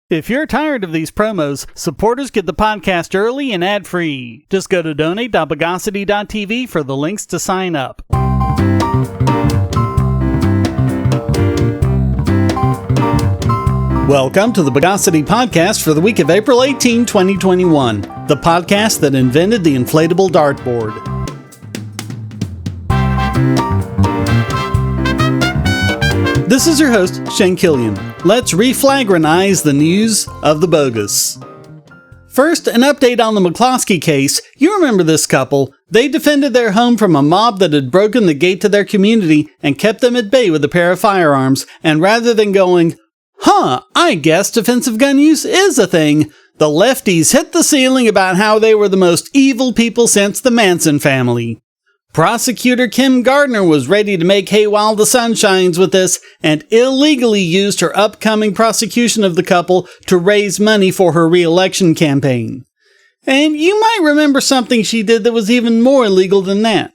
If you're tired of these promos, supporters get the podcast early and ad-free. Just go to donate.bogosity.tv for the links to sign up. Welcome to the Bogosity podcast for the week of April 18, 2021, the podcast that invented the inflatable dartboard. This is your host, Shane Killian. Let's reflagranize the news of the bogus. First, an update on the McCloskey case. You remember this couple. They defended their home from a mob that had broken the gate to their community and kept them at bay with a pair of firearms. And rather than going, I guess defensive gun use is a thing, the lefties hit the ceiling about how they were the most evil people since the Manson family. Prosecutor Kim Gardner was ready to make hay while the sun shines with this and illegally used her upcoming prosecution of the couple to raise money for her re-election campaign. And you might remember something she did that was even more illegal than that.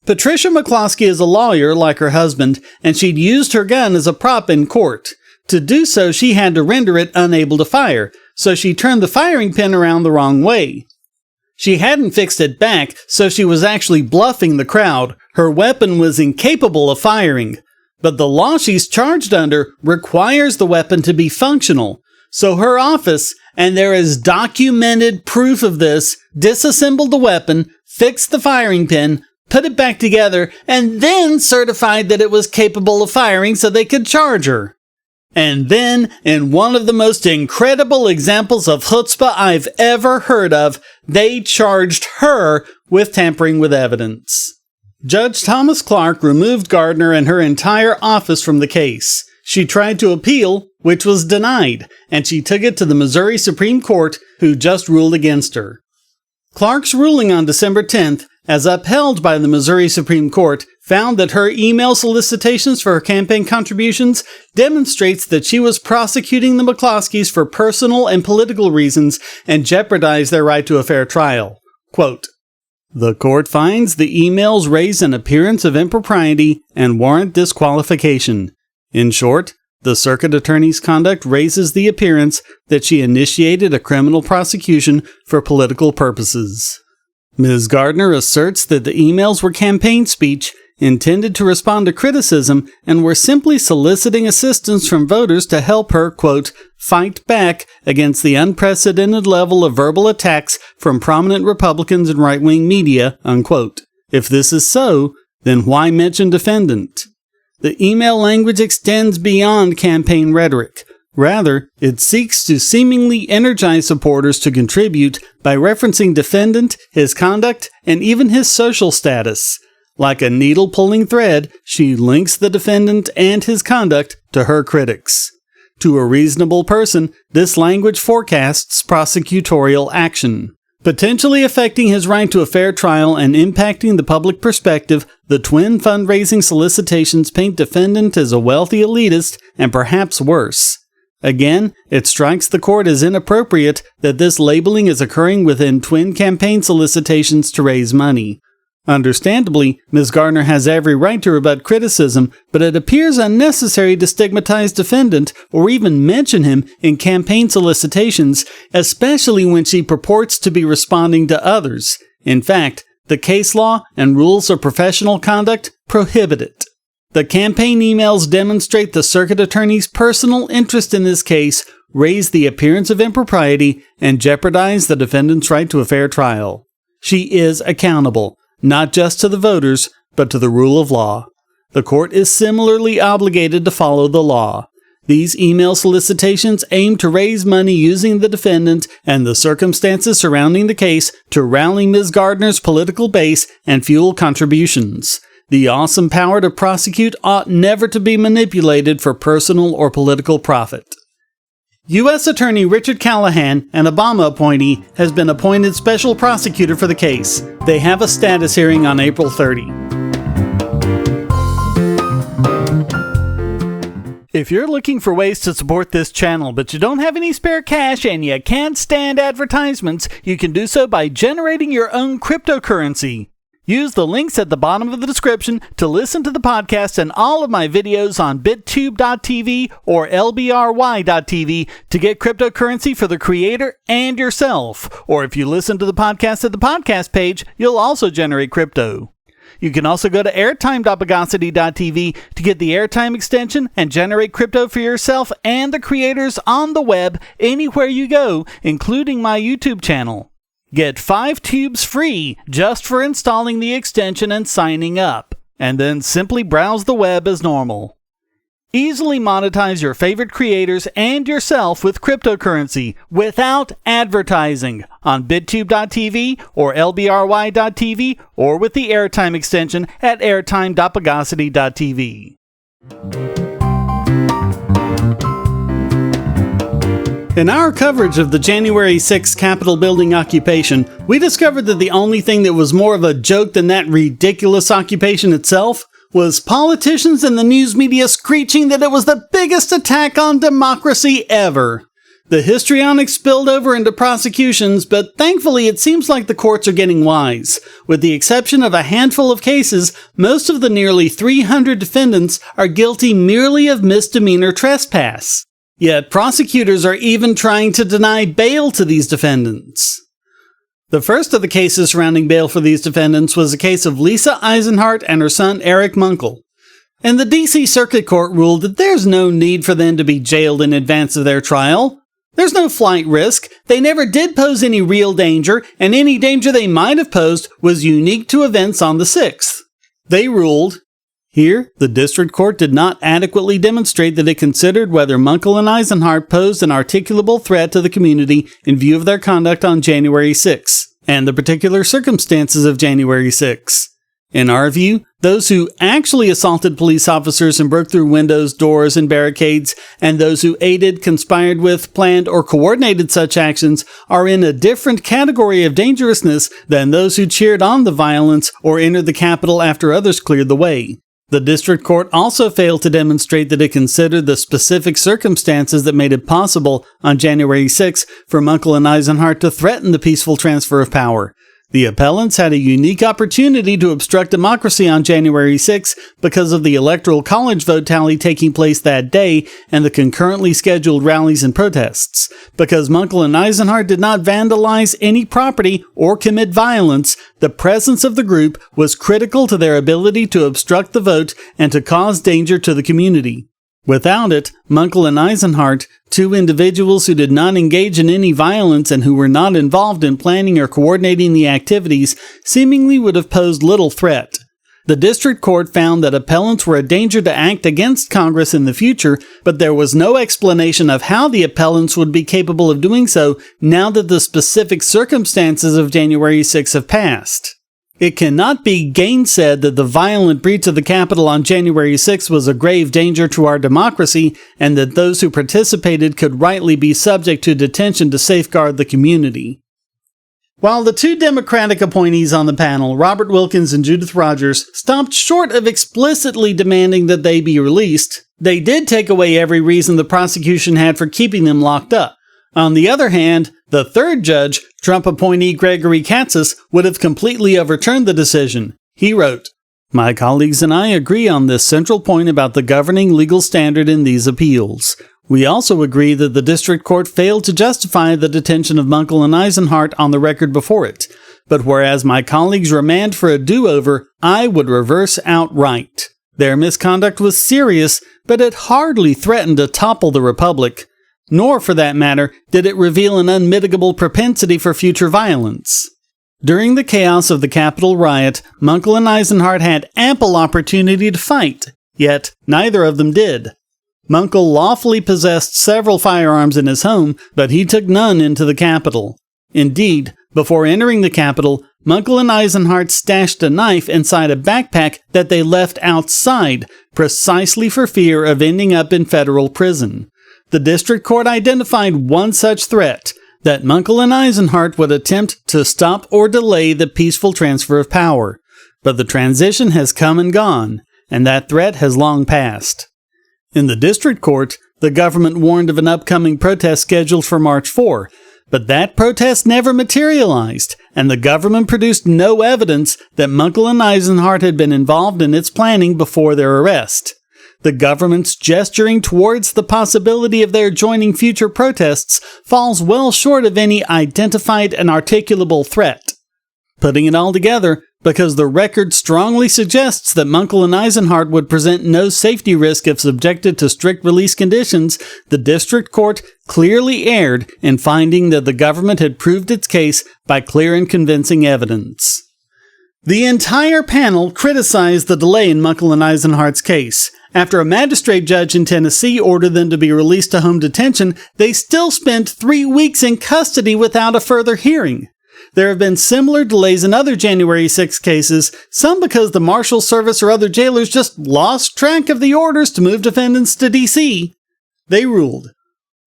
Patricia McCloskey is a lawyer like her husband, and she'd used her gun as a prop in court. To do so, she had to render it unable to fire, so she turned the firing pin around the wrong way. She hadn't fixed it back, so she was actually bluffing the crowd. Her weapon was incapable of firing. But the law she's charged under requires the weapon to be functional. So her office, and there is documented proof of this, disassembled the weapon, fixed the firing pin, put it back together, and then certified that it was capable of firing so they could charge her. And then, in one of the most incredible examples of chutzpah I've ever heard of, they charged her with tampering with evidence. Judge Thomas Clark removed Gardner and her entire office from the case. She tried to appeal, which was denied, and she took it to the Missouri Supreme Court, who just ruled against her. Clark's ruling on December 10th, as upheld by the Missouri Supreme Court, found that her email solicitations for her campaign contributions demonstrates that she was prosecuting the McCloskeys for personal and political reasons and jeopardized their right to a fair trial. Quote, "The court finds the emails raise an appearance of impropriety and warrant disqualification. In short, the circuit attorney's conduct raises the appearance that she initiated a criminal prosecution for political purposes." Ms. Gardner asserts that the emails were campaign speech intended to respond to criticism and were simply soliciting assistance from voters to help her, quote, "fight back against the unprecedented level of verbal attacks from prominent Republicans and right-wing media," unquote. If this is so, then why mention defendant? The email language extends beyond campaign rhetoric. Rather, it seeks to seemingly energize supporters to contribute by referencing defendant, his conduct, and even his social status. Like a needle-pulling thread, she links the defendant and his conduct to her critics. To a reasonable person, this language forecasts prosecutorial action. Potentially affecting his right to a fair trial and impacting the public perspective, the twin fundraising solicitations paint defendant as a wealthy elitist and perhaps worse. Again, it strikes the court as inappropriate that this labeling is occurring within twin campaign solicitations to raise money. Understandably, Ms. Gardner has every right to rebut criticism, but it appears unnecessary to stigmatize defendant or even mention him in campaign solicitations, especially when she purports to be responding to others. In fact, the case law and rules of professional conduct prohibit it. The campaign emails demonstrate the circuit attorney's personal interest in this case, raise the appearance of impropriety, and jeopardize the defendant's right to a fair trial. She is accountable, not just to the voters, but to the rule of law. The court is similarly obligated to follow the law. These email solicitations aim to raise money using the defendant and the circumstances surrounding the case to rally Ms. Gardner's political base and fuel contributions. The awesome power to prosecute ought never to be manipulated for personal or political profit. U.S. Attorney Richard Callahan, an Obama appointee, has been appointed special prosecutor for the case. They have a status hearing on April 30. If you're looking for ways to support this channel, but you don't have any spare cash and you can't stand advertisements, you can do so by generating your own cryptocurrency. Use the links at the bottom of the description to listen to the podcast and all of my videos on bittube.tv or lbry.tv to get cryptocurrency for the creator and yourself. Or if you listen to the podcast at the podcast page, you'll also generate crypto. You can also go to airtime.bogosity.tv to get the airtime extension and generate crypto for yourself and the creators on the web anywhere you go, including my YouTube channel. Get 5 tubes free just for installing the extension and signing up, and then simply browse the web as normal. Easily monetize your favorite creators and yourself with cryptocurrency without advertising on bittube.tv or lbry.tv or with the airtime extension at airtime.bogosity.tv. In our coverage of the January 6th Capitol building occupation, we discovered that the only thing that was more of a joke than that ridiculous occupation itself was politicians and the news media screeching that it was the biggest attack on democracy ever. The histrionics spilled over into prosecutions, but thankfully it seems like the courts are getting wise. With the exception of a handful of cases, most of the nearly 300 defendants are guilty merely of misdemeanor trespass. Yet prosecutors are even trying to deny bail to these defendants. The first of the cases surrounding bail for these defendants was a case of Lisa Eisenhart and her son Eric Munkel. And the D.C. Circuit Court ruled that there's no need for them to be jailed in advance of their trial. There's no flight risk, they never did pose any real danger, and any danger they might have posed was unique to events on the 6th. They ruled, here, the district court did not adequately demonstrate that it considered whether Munkel and Eisenhart posed an articulable threat to the community in view of their conduct on January 6, and the particular circumstances of January 6. In our view, those who actually assaulted police officers and broke through windows, doors, and barricades, and those who aided, conspired with, planned, or coordinated such actions are in a different category of dangerousness than those who cheered on the violence or entered the Capitol after others cleared the way. The district court also failed to demonstrate that it considered the specific circumstances that made it possible on January 6 for Munkel and Eisenhart to threaten the peaceful transfer of power. The appellants had a unique opportunity to obstruct democracy on January 6 because of the Electoral College vote tally taking place that day and the concurrently scheduled rallies and protests. Because Munkel and Eisenhart did not vandalize any property or commit violence, the presence of the group was critical to their ability to obstruct the vote and to cause danger to the community. Without it, Munkel and Eisenhart, two individuals who did not engage in any violence and who were not involved in planning or coordinating the activities, seemingly would have posed little threat. The district court found that appellants were a danger to act against Congress in the future, but there was no explanation of how the appellants would be capable of doing so now that the specific circumstances of January 6 have passed. It cannot be gainsaid that the violent breach of the Capitol on January 6 was a grave danger to our democracy, and that those who participated could rightly be subject to detention to safeguard the community. While the two Democratic appointees on the panel, Robert Wilkins and Judith Rogers, stopped short of explicitly demanding that they be released, they did take away every reason the prosecution had for keeping them locked up. On the other hand, the third judge, Trump appointee Gregory Katsas, would have completely overturned the decision. He wrote, "My colleagues and I agree on this central point about the governing legal standard in these appeals. We also agree that the district court failed to justify the detention of Munkel and Eisenhart on the record before it. But whereas my colleagues remand for a do-over, I would reverse outright. Their misconduct was serious, but it hardly threatened to topple the republic. Nor, for that matter, did it reveal an unmitigable propensity for future violence. During the chaos of the Capitol riot, Munkel and Eisenhart had ample opportunity to fight, yet neither of them did. Munkel lawfully possessed several firearms in his home, but he took none into the Capitol. Indeed, before entering the Capitol, Munkel and Eisenhart stashed a knife inside a backpack that they left outside, precisely for fear of ending up in federal prison. The district court identified one such threat, that Munkel and Eisenhart would attempt to stop or delay the peaceful transfer of power. But the transition has come and gone, and that threat has long passed. In the district court, the government warned of an upcoming protest scheduled for March 4, But that protest never materialized, and the government produced no evidence that Munkle and Eisenhart had been involved in its planning before their arrest. The government's gesturing towards the possibility of their joining future protests falls well short of any identified and articulable threat. Putting it all together, because the record strongly suggests that Munkle and Eisenhart would present no safety risk if subjected to strict release conditions, the district court clearly erred in finding that the government had proved its case by clear and convincing evidence. The entire panel criticized the delay in Munkle and Eisenhart's case. After a magistrate judge in Tennessee ordered them to be released to home detention, they still spent 3 weeks in custody without a further hearing. There have been similar delays in other January 6 cases, some because the Marshal Service or other jailers just lost track of the orders to move defendants to D.C. They ruled.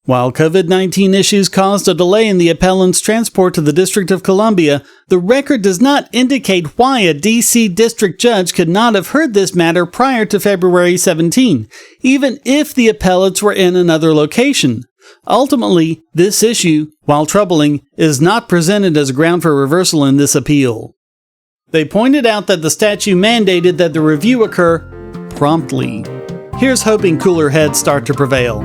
While COVID-19 issues caused a delay in the appellant's transport to the District of Columbia, the record does not indicate why a D.C. district judge could not have heard this matter prior to February 17, even if the appellates were in another location. Ultimately, this issue, while troubling, is not presented as a ground for reversal in this appeal. They pointed out that the statute mandated that the review occur promptly. Here's hoping cooler heads start to prevail.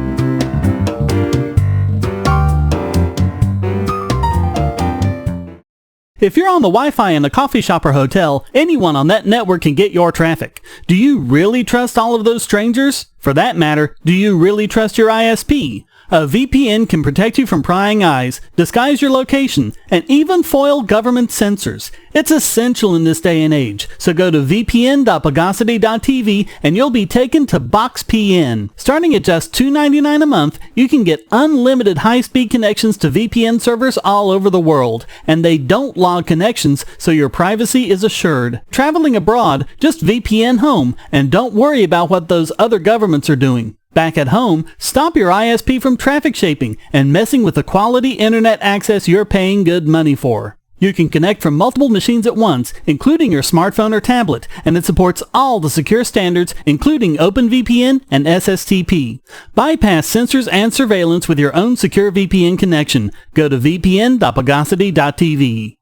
If you're on the Wi-Fi in a coffee shop or hotel, anyone on that network can get your traffic. Do you really trust all of those strangers? For that matter, do you really trust your ISP? A VPN can protect you from prying eyes, disguise your location, and even foil government censors. It's essential in this day and age, so go to vpn.bogosity.tv and you'll be taken to BoxPN. Starting at just $2.99 a month, you can get unlimited high-speed connections to VPN servers all over the world, and they don't log connections, so your privacy is assured. Traveling abroad, just VPN home, and don't worry about what those other governments are doing. Back at home, stop your ISP from traffic shaping and messing with the quality internet access you're paying good money for. You can connect from multiple machines at once, including your smartphone or tablet, and it supports all the secure standards, including OpenVPN and SSTP. Bypass censors and surveillance with your own secure VPN connection. Go to vpn.bogosity.tv.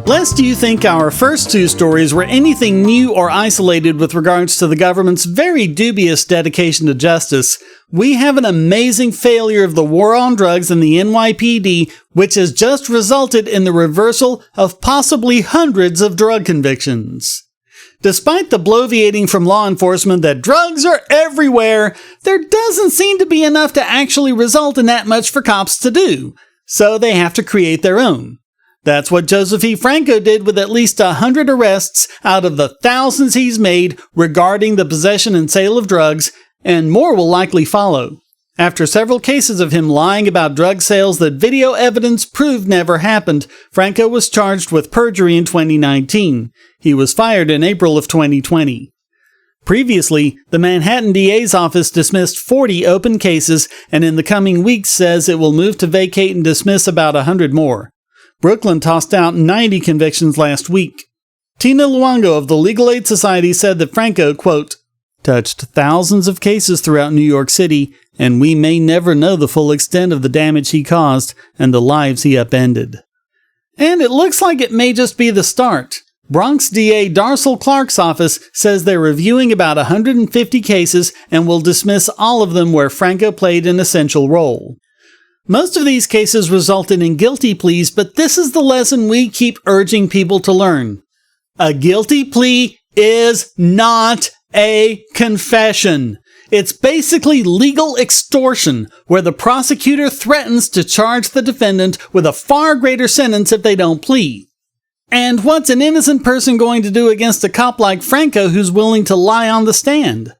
Lest you think our first two stories were anything new or isolated with regards to the government's very dubious dedication to justice, we have an amazing failure of the war on drugs in the NYPD, which has just resulted in the reversal of possibly hundreds of drug convictions. Despite the bloviating from law enforcement that drugs are everywhere, there doesn't seem to be enough to actually result in that much for cops to do, so they have to create their own. That's what Joseph E. Franco did with at least 100 arrests out of the thousands he's made regarding the possession and sale of drugs, and more will likely follow. After several cases of him lying about drug sales that video evidence proved never happened, Franco was charged with perjury in 2019. He was fired in April of 2020. Previously, the Manhattan DA's office dismissed 40 open cases, and in the coming weeks says it will move to vacate and dismiss about 100 more. Brooklyn tossed out 90 convictions last week. Tina Luongo of the Legal Aid Society said that Franco, quote, touched thousands of cases throughout New York City, and we may never know the full extent of the damage he caused and the lives he upended. And it looks like it may just be the start. Bronx DA Darcel Clark's office says they're reviewing about 150 cases and will dismiss all of them where Franco played an essential role. Most of these cases resulted in guilty pleas, but this is the lesson we keep urging people to learn. A guilty plea is not a confession. It's basically legal extortion, where the prosecutor threatens to charge the defendant with a far greater sentence if they don't plead. And what's an innocent person going to do against a cop like Franco who's willing to lie on the stand?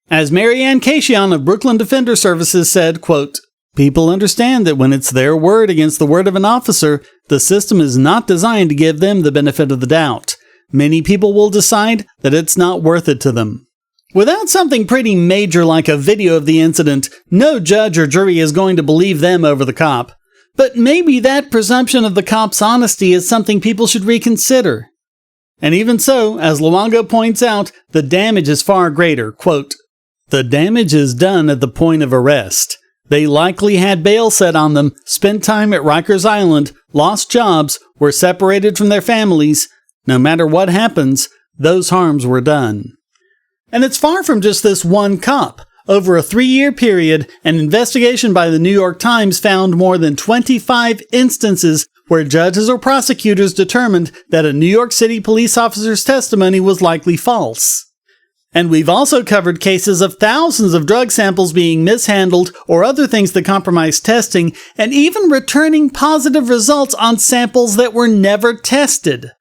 As Marianne Cashion of Brooklyn Defender Services said, quote, people understand that when it's their word against the word of an officer, the system is not designed to give them the benefit of the doubt. Many people will decide that it's not worth it to them. Without something pretty major like a video of the incident, no judge or jury is going to believe them over the cop. But maybe that presumption of the cop's honesty is something people should reconsider. And even so, as Luongo points out, the damage is far greater. Quote, The damage is done at the point of arrest. They likely had bail set on them, spent time at Rikers Island, lost jobs, were separated from their families. No matter what happens, those harms were done. And it's far from just this one cop. Over a 3-year period, an investigation by the New York Times found more than 25 instances where judges or prosecutors determined that a New York City police officer's testimony was likely false. And we've also covered cases of thousands of drug samples being mishandled or other things that compromise testing, and even returning positive results on samples that were never tested.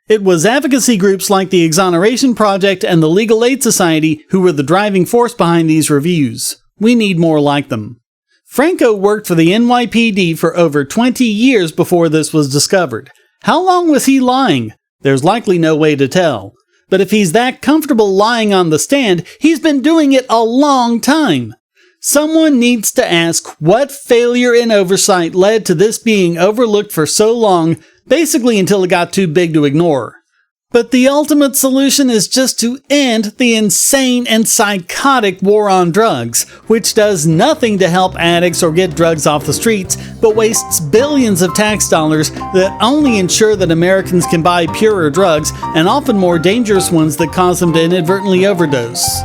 It was advocacy groups like the Exoneration Project and the Legal Aid Society who were the driving force behind these reviews. We need more like them. Franco worked for the NYPD for over 20 years before this was discovered. How long was he lying? There's likely no way to tell. But if he's that comfortable lying on the stand, he's been doing it a long time. Someone needs to ask what failure in oversight led to this being overlooked for so long, basically until it got too big to ignore. But the ultimate solution is just to end the insane and psychotic war on drugs, which does nothing to help addicts or get drugs off the streets, but wastes billions of tax dollars that only ensure that Americans can buy purer drugs, and often more dangerous ones that cause them to inadvertently overdose.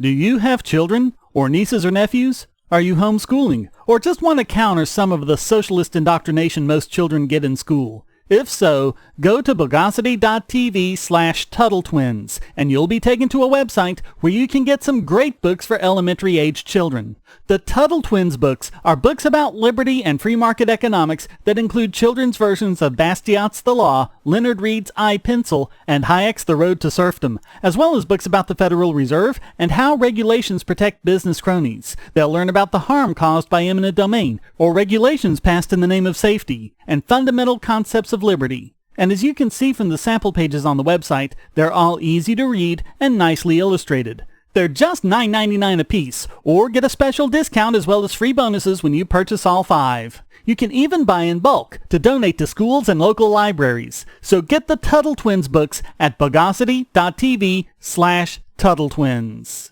Do you have children, or nieces or nephews? Are you homeschooling, or just want to counter some of the socialist indoctrination most children get in school? If so, go to Bogosity.tv/TuttleTwins, and you'll be taken to a website where you can get some great books for elementary-aged children. The Tuttle Twins books are books about liberty and free market economics that include children's versions of Bastiat's The Law, Leonard Read's I, Pencil, and Hayek's The Road to Serfdom, as well as books about the Federal Reserve and how regulations protect business cronies. They'll learn about the harm caused by eminent domain, or regulations passed in the name of safety, and fundamental concepts of liberty. And as you can see from the sample pages on the website, they're all easy to read and nicely illustrated. They're just $9.99 a piece, or get a special discount as well as free bonuses when you purchase all 5. You can even buy in bulk to donate to schools and local libraries. So get the Tuttle Twins books at Bogosity.tv/TuttleTwins.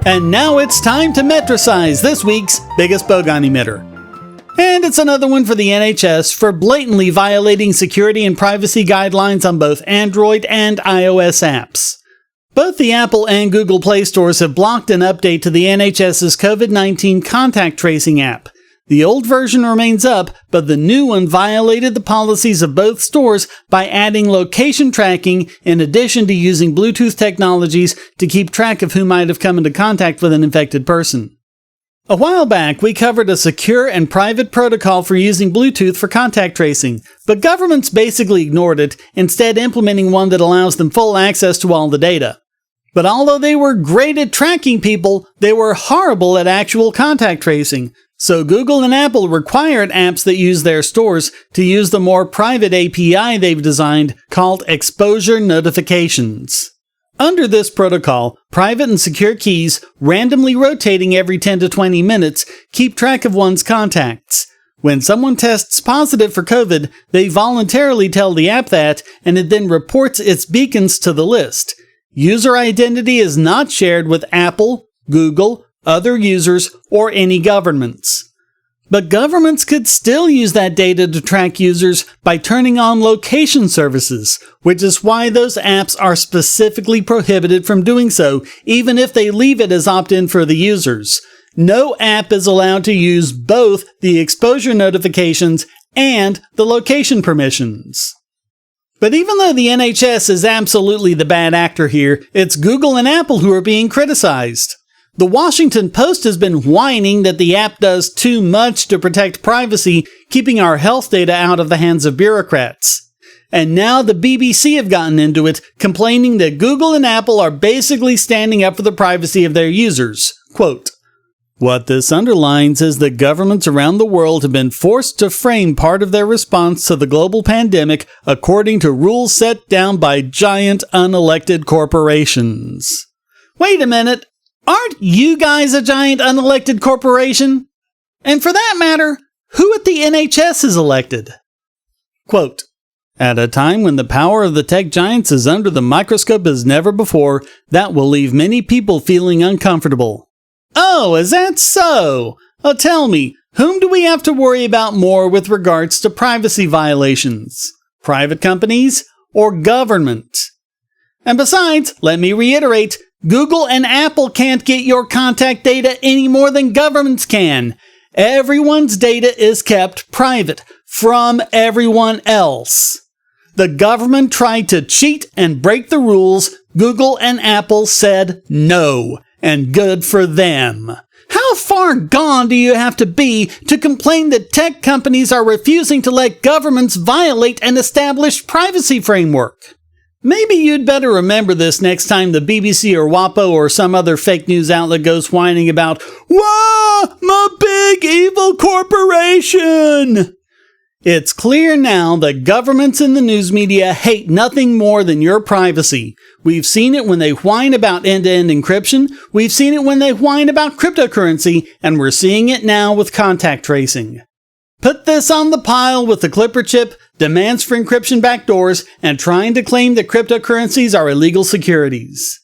And now it's time to metricize this week's biggest Bogon emitter. And it's another one for the NHS for blatantly violating security and privacy guidelines on both Android and iOS apps. Both the Apple and Google Play stores have blocked an update to the NHS's COVID-19 contact tracing app. The old version remains up, but the new one violated the policies of both stores by adding location tracking in addition to using Bluetooth technologies to keep track of who might have come into contact with an infected person. A while back, we covered a secure and private protocol for using Bluetooth for contact tracing, but governments basically ignored it, instead implementing one that allows them full access to all the data. But although they were great at tracking people, they were horrible at actual contact tracing. So Google and Apple required apps that use their stores to use the more private API they've designed called exposure notifications. Under this protocol, private and secure keys, randomly rotating every 10 to 20 minutes, keep track of one's contacts. When someone tests positive for COVID, they voluntarily tell the app that, and it then reports its beacons to the list. User identity is not shared with Apple, Google, other users, or any governments. But governments could still use that data to track users by turning on location services, which is why those apps are specifically prohibited from doing so, even if they leave it as opt-in for the users. No app is allowed to use both the exposure notifications and the location permissions. But even though the NHS is absolutely the bad actor here, it's Google and Apple who are being criticized. The Washington Post has been whining that the app does too much to protect privacy, keeping our health data out of the hands of bureaucrats. And now the BBC have gotten into it, complaining that Google and Apple are basically standing up for the privacy of their users. Quote, "What this underlines is that governments around the world have been forced to frame part of their response to the global pandemic according to rules set down by giant unelected corporations." Wait a minute. Aren't you guys a giant unelected corporation? And for that matter, who at the NHS is elected? Quote, "At a time when the power of the tech giants is under the microscope as never before, that will leave many people feeling uncomfortable." Oh, is that so? Oh, tell me, whom do we have to worry about more with regards to privacy violations? Private companies or government? And besides, let me reiterate, Google and Apple can't get your contact data any more than governments can. Everyone's data is kept private from everyone else. The government tried to cheat and break the rules. Google and Apple said no, and good for them. How far gone do you have to be to complain that tech companies are refusing to let governments violate an established privacy framework? Maybe you'd better remember this next time the BBC or WAPO or some other fake news outlet goes whining about, "Wah, my big evil corporation!" It's clear now that governments and the news media hate nothing more than your privacy. We've seen it when they whine about end-to-end encryption, we've seen it when they whine about cryptocurrency, and we're seeing it now with contact tracing. Put this on the pile with the Clipper chip, demands for encryption backdoors, and trying to claim that cryptocurrencies are illegal securities.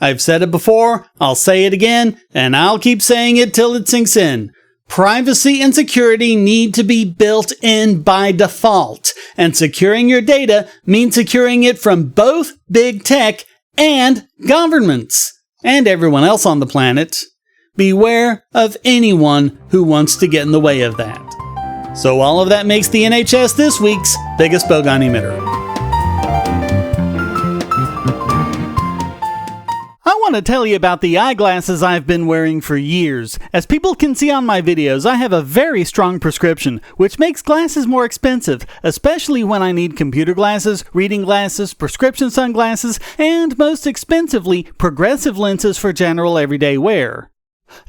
I've said it before, I'll say it again, and I'll keep saying it till it sinks in. Privacy and security need to be built in by default, and securing your data means securing it from both big tech and governments, and everyone else on the planet. Beware of anyone who wants to get in the way of that. So all of that makes the NHS this week's biggest Bogon emitter. I want to tell you about the eyeglasses I've been wearing for years. As people can see on my videos, I have a very strong prescription, which makes glasses more expensive, especially when I need computer glasses, reading glasses, prescription sunglasses, and most expensively, progressive lenses for general everyday wear.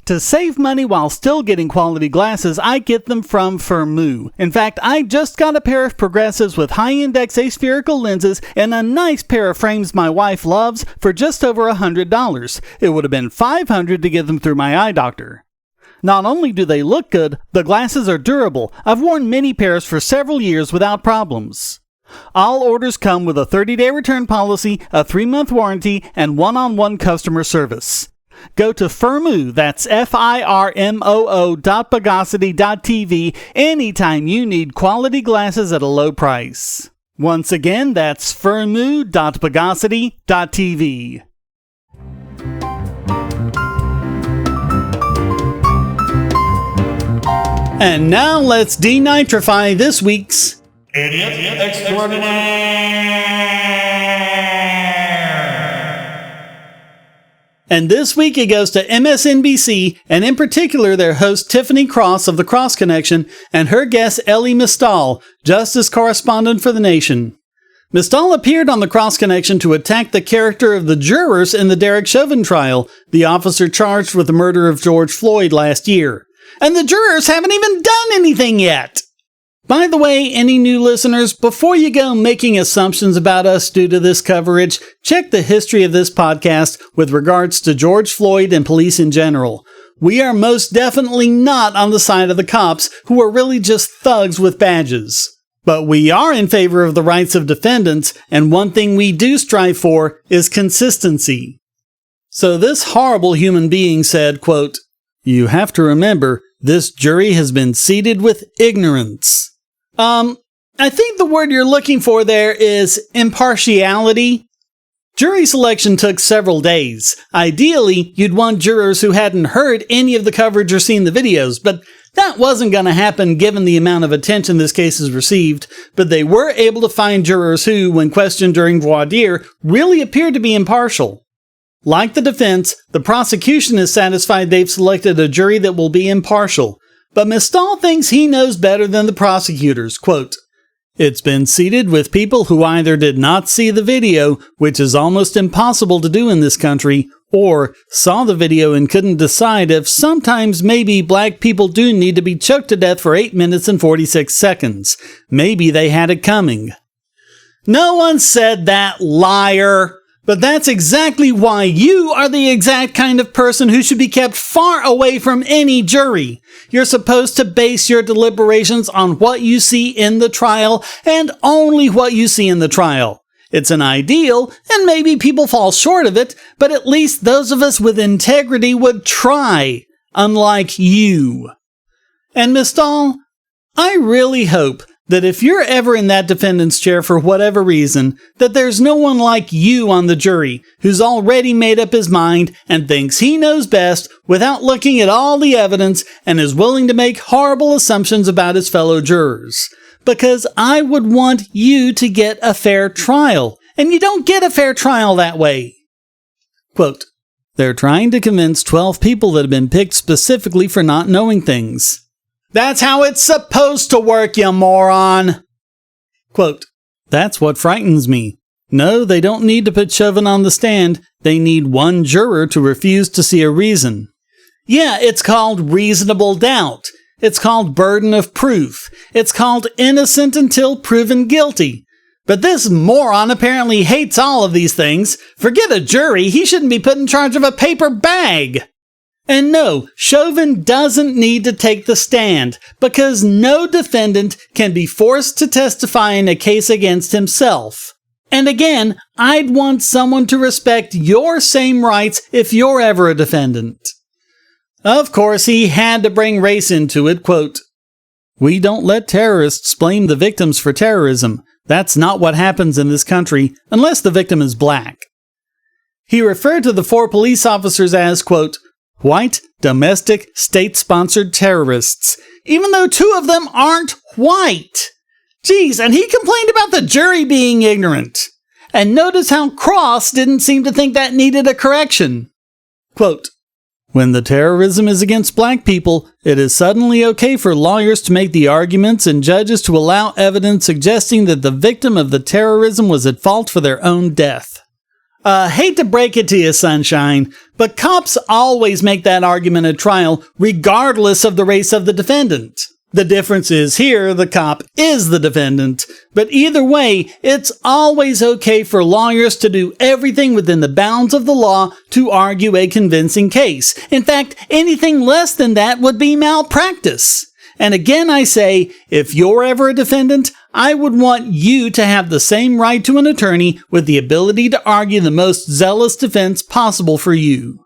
To save money while still getting quality glasses, I get them from Firmoo. In fact, I just got a pair of progressives with high-index aspherical lenses and a nice pair of frames my wife loves for just over $100. It would have been $500 to get them through my eye doctor. Not only do they look good, the glasses are durable. I've worn many pairs for several years without problems. All orders come with a 30-day return policy, a 3-month warranty, and one-on-one customer service. Go to Firmoo, that's FIRMOO.Bogosity.tv anytime you need quality glasses at a low price. Once again, that's Firmoo.Bogosity.tv. And now let's denitrify this week's Idiot Extraordinaire. And this week it goes to MSNBC, and in particular their host Tiffany Cross of The Cross Connection and her guest Elie Mystal, justice correspondent for The Nation. Mystal appeared on The Cross Connection to attack the character of the jurors in the Derek Chauvin trial, the officer charged with the murder of George Floyd last year. And the jurors haven't even done anything yet! By the way, any new listeners, before you go making assumptions about us due to this coverage, check the history of this podcast with regards to George Floyd and police in general. We are most definitely not on the side of the cops, who are really just thugs with badges. But we are in favor of the rights of defendants, and one thing we do strive for is consistency. So this horrible human being said, quote, "You have to remember, this jury has been seated with ignorance." I think the word you're looking for there is impartiality. Jury selection took several days. Ideally, you'd want jurors who hadn't heard any of the coverage or seen the videos, but that wasn't going to happen given the amount of attention this case has received. But they were able to find jurors who, when questioned during voir dire, really appeared to be impartial. Like the defense, the prosecution is satisfied they've selected a jury that will be impartial. But Mystal thinks he knows better than the prosecutors. Quote, "It's been seated with people who either did not see the video, which is almost impossible to do in this country, or saw the video and couldn't decide if sometimes maybe black people do need to be choked to death for 8 minutes and 46 seconds. Maybe they had it coming." No one said that, liar! But that's exactly why you are the exact kind of person who should be kept far away from any jury. You're supposed to base your deliberations on what you see in the trial and only what you see in the trial. It's an ideal, and maybe people fall short of it, but at least those of us with integrity would try, unlike you. And Miss Dahl, I really hope that if you're ever in that defendant's chair for whatever reason, that there's no one like you on the jury who's already made up his mind and thinks he knows best without looking at all the evidence and is willing to make horrible assumptions about his fellow jurors. Because I would want you to get a fair trial, and you don't get a fair trial that way. Quote, they're trying to convince 12 people that have been picked specifically for not knowing things. That's how it's supposed to work, you moron! Quote, that's what frightens me. No, they don't need to put Chauvin on the stand. They need one juror to refuse to see a reason. Yeah, it's called reasonable doubt. It's called burden of proof. It's called innocent until proven guilty. But this moron apparently hates all of these things. Forget a jury, he shouldn't be put in charge of a paper bag. And no, Chauvin doesn't need to take the stand, because no defendant can be forced to testify in a case against himself. And again, I'd want someone to respect your same rights if you're ever a defendant. Of course, he had to bring race into it, quote, we don't let terrorists blame the victims for terrorism. That's not what happens in this country, unless the victim is black. He referred to the 4 police officers as, quote, white, domestic, state-sponsored terrorists, even though 2 of them aren't white. Geez, and he complained about the jury being ignorant. And notice how Cross didn't seem to think that needed a correction. Quote, when the terrorism is against black people, it is suddenly okay for lawyers to make the arguments and judges to allow evidence suggesting that the victim of the terrorism was at fault for their own death. Hate to break it to you, sunshine, but cops always make that argument at trial, regardless of the race of the defendant. The difference is here, the cop is the defendant. But either way, it's always okay for lawyers to do everything within the bounds of the law to argue a convincing case. In fact, anything less than that would be malpractice. And again, I say, if you're ever a defendant, I would want you to have the same right to an attorney with the ability to argue the most zealous defense possible for you.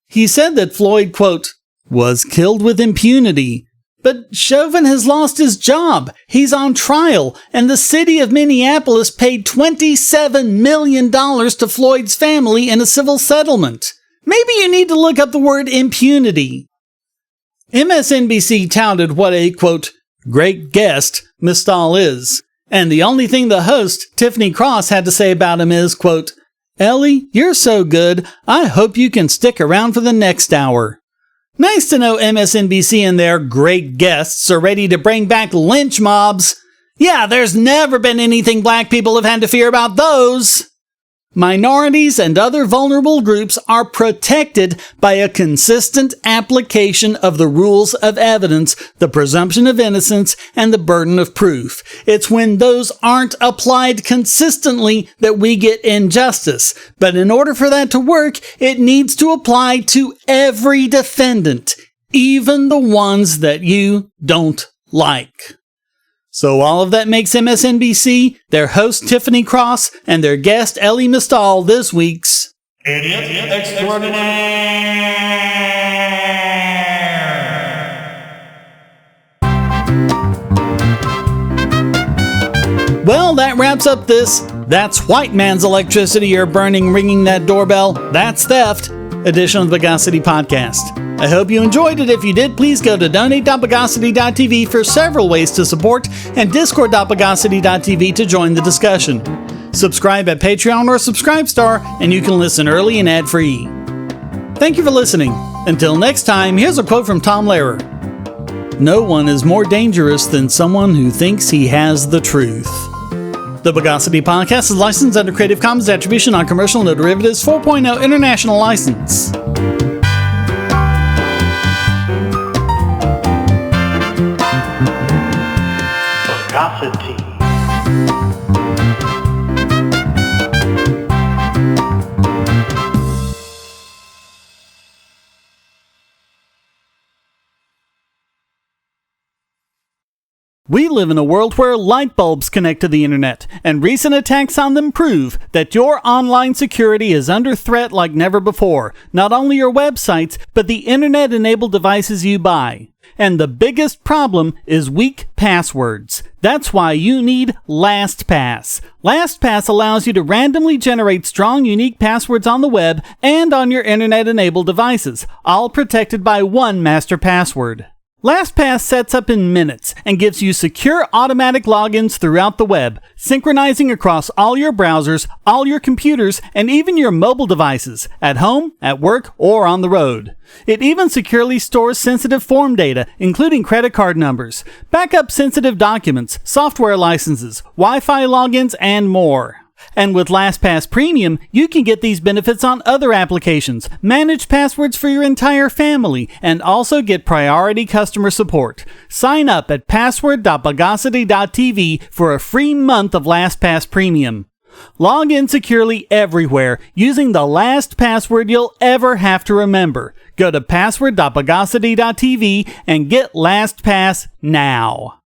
He said that Floyd, quote, was killed with impunity. But Chauvin has lost his job. He's on trial, and the city of Minneapolis paid $27 million to Floyd's family in a civil settlement. Maybe you need to look up the word impunity. MSNBC touted what a, quote, great guest Miss Dahl is, and the only thing the host, Tiffany Cross, had to say about him is, quote, Ellie, you're so good, I hope you can stick around for the next hour. Nice to know MSNBC and their great guests are ready to bring back lynch mobs. Yeah, there's never been anything black people have had to fear about those. Minorities and other vulnerable groups are protected by a consistent application of the rules of evidence, the presumption of innocence, and the burden of proof. It's when those aren't applied consistently that we get injustice. But in order for that to work, it needs to apply to every defendant, even the ones that you don't like. So all of that makes MSNBC, their host Tiffany Cross, and their guest Ellie Mistal this week's Idiot Extraordinaire. Well, that wraps up this That's White Man's Electricity You're Burning Ringing That Doorbell, That's Theft edition of the Bogosity Podcast. I hope you enjoyed it. If you did, please go to donate.bogosity.tv for several ways to support and discord.bogosity.tv to join the discussion. Subscribe at Patreon or Subscribestar, and you can listen early and ad-free. Thank you for listening. Until next time, here's a quote from Tom Lehrer. No one is more dangerous than someone who thinks he has the truth. The Bogosity Podcast is licensed under Creative Commons Attribution Non-Commercial No Derivatives 4.0 International License. Bogosity. We live in a world where light bulbs connect to the internet, and recent attacks on them prove that your online security is under threat like never before. Not only your websites, but the internet-enabled devices you buy. And the biggest problem is weak passwords. That's why you need LastPass. LastPass allows you to randomly generate strong, unique passwords on the web and on your internet-enabled devices, all protected by one master password. LastPass sets up in minutes and gives you secure automatic logins throughout the web, synchronizing across all your browsers, all your computers, and even your mobile devices, at home, at work, or on the road. It even securely stores sensitive form data, including credit card numbers, backup sensitive documents, software licenses, Wi-Fi logins, and more. And with LastPass Premium, you can get these benefits on other applications, manage passwords for your entire family, and also get priority customer support. Sign up at password.bogosity.tv for a free month of LastPass Premium. Log in securely everywhere using the last password you'll ever have to remember. Go to password.bogosity.tv and get LastPass now.